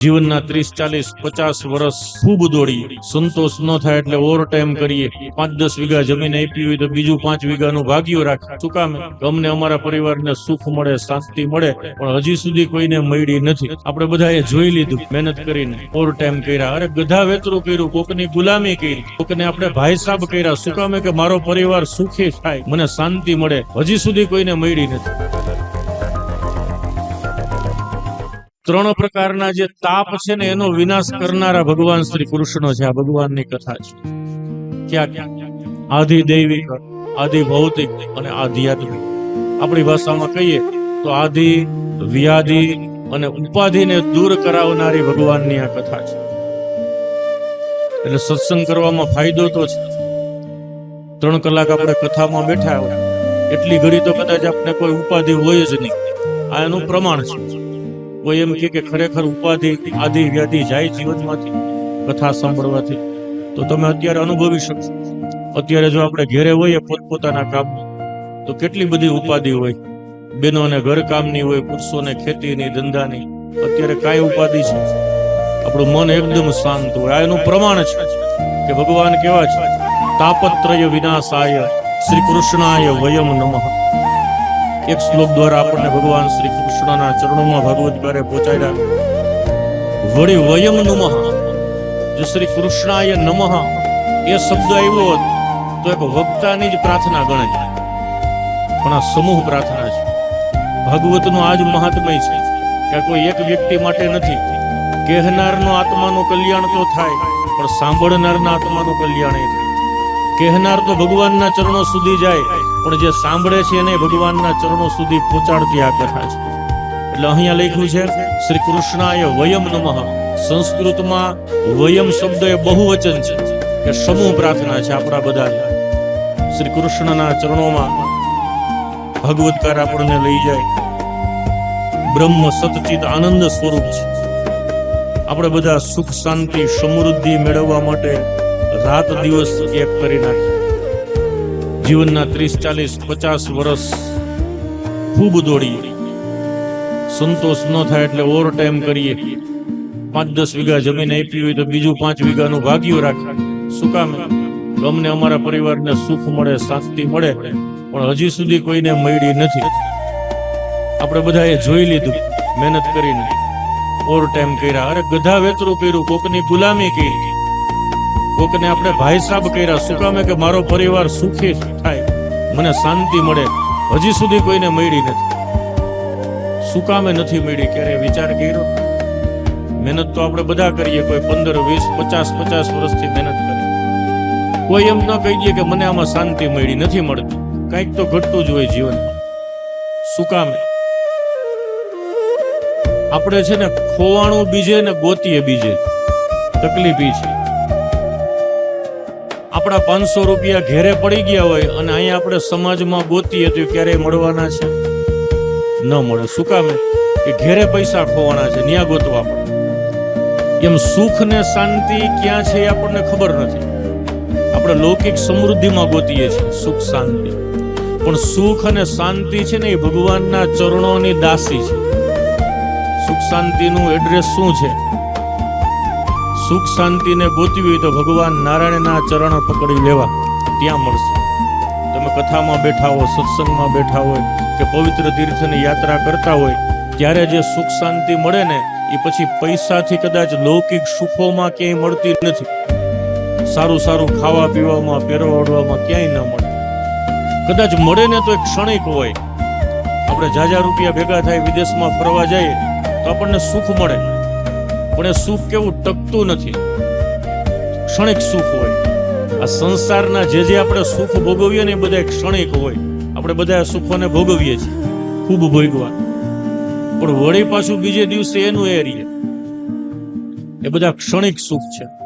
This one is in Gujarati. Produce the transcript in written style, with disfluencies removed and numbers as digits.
જીવનના 30-40-50 વર્ષ ખૂબ દોડી, સંતોષ ન થાય એટલે ઓવર ટાઈમ કરીએ, 5-10 વીઘા જમીન આપી હોય તો બીજું 5 વીઘાનું ભાગ્યું રાખે. શું કામ? અમને અમારા પરિવારને સુખ મળે, શાંતિ મળે, પણ હજી સુધી કોઈને મળી નથી. આપણે બધાએ જોઈ લીધું, મહેનત કરીને ઓવર ટાઈમ કર્યા, અરે ગધા વેતરું કર્યું, કોકની ગુલામી કરી, કોકને આપણે ભાઈ સાહેબ કર્યા. શું કામ? કે મારો પરિવાર સુખી થાય, મને શાંતિ મળે, હજી સુધી કોઈને મળી નથી. ત્રણ પ્રકારના જે તાપ છે ને એનો વિનાશ કરનારા ભગવાન શ્રી કૃષ્ણ છે. આ ભગવાનની કથા છે. ક્યાં? આધિ દૈવિક, આધિ ભૌતિક અને આધ્યાત્મિક. આપણી ભાષામાં કહીએ તો આધિ, વ્યાધિ અને ઉપાધિને દૂર કરાવનારી ભગવાનની આ કથા છે. એટલે સત્સંગ કરવામાં ફાયદો તો છે. 3 કલાક આપણે કથામાં બેઠા હોય એટલી ઘડી તો કદાચ આપણે કોઈ ઉપાધિ હોય જ નહીં. આ એનું પ્રમાણ છે. કોઈ એમ કે ખરેખર ઉપાધિ, આધિ, વ્યાધિ જાય જીવનમાંથી કથા સાંભળવાથી, તો તમે અત્યારે અનુભવી શકશો. અત્યારે જો આપણે ઘેરે હોઈએ પોતપોતાના કામમાં, તો કેટલી બધી ઉપાધિ હોય. બહેનોને ઘરકામની હોય, પુરુષોને ખેતીની, ધંધાની. અત્યારે કાંઈ ઉપાધિ છે? આપણું મન એકદમ શાંત હોય. આ એનું પ્રમાણ છે કે ભગવાન કેવા છે. તાપત્રય વિનાશાય શ્રી કૃષ્ણાય વયમ નમઃ. એક શ્લોક દ્વારા આપણને ભગવાન શ્રી કૃષ્ણના ચરણોમાં ભગવદ્ગીતાએ પહોંચાડ્યા. વળી વયમ નમઃ, જો શ્રી કૃષ્ણાય નમઃ એ શબ્દ આવ્યો હોત તો એક વક્તાની જ પ્રાર્થના ગણાય, પણ આ સમૂહ પ્રાર્થના છે. ભાગવતનું આ જ મહાત્મય છે કે કોઈ એક વ્યક્તિ માટે નથી. કહેનારનો આત્માનું કલ્યાણ તો થાય, પણ સાંભળનારના આત્માનું કલ્યાણ એ થાય. કહેનાર તો ભગવાનના ચરણો સુધી જાય, પણ જે સાંભળે છે એને ભગવાનના ચરણો સુધી પહોંચાડતી આ કથા છે. એટલે અહીંયા લખ્યું છે શ્રી કૃષ્ણાય વયમ નમઃ. સંસ્કૃતમાં વયમ શબ્દ એ બહુવચન છે કે સમૂહ પ્રાર્થના છે આપણા બધા. શ્રી કૃષ્ણના ચરણોમાં ભગવદકાર આપણને લઈ જાય. બ્રહ્મ સતચિત આનંદ સ્વરૂપ છે. આપણે બધા સુખ, શાંતિ, સમૃદ્ધિ મેળવવા માટે રાત દિવસ એક કરી નાખીએ. જીવનના 30-40-50 વર્ષ ખૂબ દોડી, સંતોષ ન થાય એટલે ઓવર ટાઈમ કરીએ, 5-10 વીઘા જમીન આપી હોય તો બીજું 5 વીઘાનું ભાગ્યું રાખે. શું કામ? અમને અમારા પરિવારને સુખ મળે, શાંતિ મળે, પણ હજી સુધી કોઈને મળી નથી. આપણે બધાએ જોઈ લીધું, મહેનત કરીને ઓવર ટાઈમ કર્યા, અરે ગધા વેતરું કર્યું, કોકની ગુલામી કરી, કોકને આપણે ભાઈ સાહેબ કર્યા. શું કામ? કે મારો પરિવાર સુખી થાય, મને શાંતિ મળે, હજી સુધી કોઈને મળી નથી. શું કામે નથી મળી? ક્યારે વિચાર કર્યો? મહેનત તો આપણે બધા કરીએ. કોઈ 15, 20, 50 વર્ષથી મહેનત કરે. કોઈ એમ ન કહી દે કે મને આમાં શાંતિ મળી નથી મળતી. કંઈક તો ઘટતું જ હોય જીવનમાં. શું કામે? આપણે છે ને ખોવાણું બીજે ને ગોતીએ બીજે. તકલીફ છે આપણા 500 રૂપિયા ઘેરે પડી ગયા હોય અને અહીંયા આપણે સમાજમાં ગોતીએ તો ક્યારેય મળવાના છે? ન મળે. શું કામે? કે ઘેરે પૈસા ખોવાના છે, ન્યા ગોતવા પડે. એમ સુખ ને શાંતિ ક્યાં છે એ આપણને ખબર નથી. આપણે લૌકિક સમૃદ્ધિમાં ગોતીએ છીએ સુખ, શાંતિ, પણ સુખ અને શાંતિ છે ને એ ભગવાનના ચરણોની દાસી છે. સુખ શાંતિનું એડ્રેસ શું છે? સુખ શાંતિને ગોતવી હોય તો ભગવાન નારાયણના ચરણ પકડી લેવા, ત્યાં મળશે. તમે કથામાં બેઠા હો, સત્સંગમાં બેઠા હોય કે પવિત્ર તીર્થની યાત્રા કરતા હોય, ત્યારે જે સુખ શાંતિ મળે ને એ પછી પૈસાથી કદાચ લૌકિક સુખોમાં ક્યાંય મળતી નથી. સારું સારું ખાવા પીવામાં, પહેરવા ઓઢવામાં ક્યાંય ન મળે. કદાચ મળે ને તો એક ક્ષણિક હોય. આપણે જાજા રૂપિયા ભેગા થાય, વિદેશમાં ફરવા જઈએ તો આપણને સુખ મળે, પણ એ સુખ કેવું ટકતું નથી, ક્ષણિક સુખ હોય. આ સંસારના જે આપણે સુખ ભોગવીએ ને એ બધા ક્ષણિક હોય. આપણે બધા સુખોને ભોગવીએ છીએ, ખૂબ ભોગવા, પણ વળી પાછું બીજે દિવસે એનું એ રહીએ. એ બધા ક્ષણિક સુખ છે.